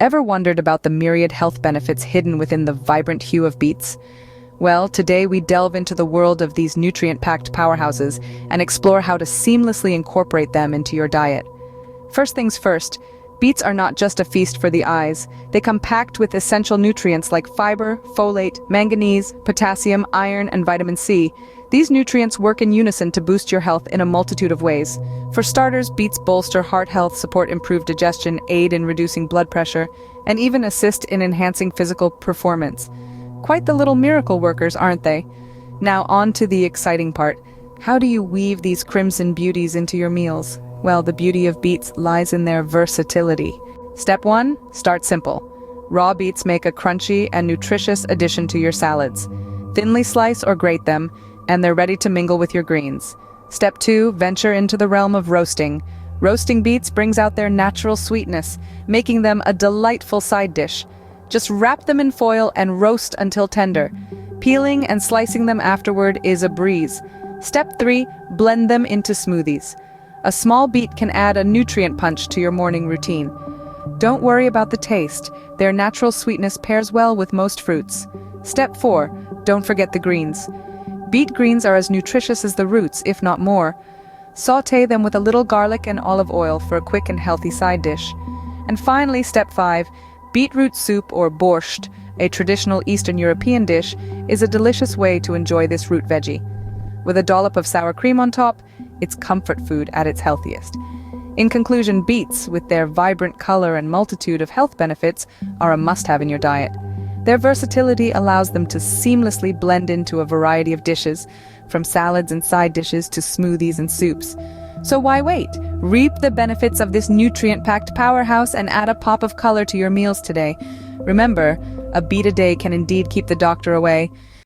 Ever wondered about the myriad health benefits hidden within the vibrant hue of beets? Well, today we delve into the world of these nutrient-packed powerhouses and explore how to seamlessly incorporate them into your diet. First things first, beets are not just a feast for the eyes. They come packed with essential nutrients like fiber, folate, manganese, potassium, iron, and vitamin C. These nutrients work in unison to boost your health in a multitude of ways. For starters, beets bolster heart health, support improved digestion, aid in reducing blood pressure, and even assist in enhancing physical performance. Quite the little miracle workers, aren't they? Now on to the exciting part. How do you weave these crimson beauties into your meals? Well, the beauty of beets lies in their versatility. Step 1. Start simple. Raw beets make a crunchy and nutritious addition to your salads. Thinly slice or grate them, and they're ready to mingle with your greens. Step 2. Venture into the realm of roasting. Roasting beets brings out their natural sweetness, making them a delightful side dish. Just wrap them in foil and roast until tender. Peeling and slicing them afterward is a breeze. Step 3. Blend them into smoothies. A small beet can add a nutrient punch to your morning routine. Don't worry about the taste. Their natural sweetness pairs well with most fruits. Step 4. Don't forget the greens. Beet greens are as nutritious as the roots, if not more. Sauté them with a little garlic and olive oil for a quick and healthy side dish. And finally, step 5. Beetroot soup or borscht, a traditional Eastern European dish, is a delicious way to enjoy this root veggie. With a dollop of sour cream on top, it's comfort food at its healthiest. In conclusion, beets, with their vibrant color and multitude of health benefits, are a must-have in your diet. Their versatility allows them to seamlessly blend into a variety of dishes, from salads and side dishes to smoothies and soups. So why wait? Reap the benefits of this nutrient-packed powerhouse and add a pop of color to your meals today. Remember, a beet a day can indeed keep the doctor away.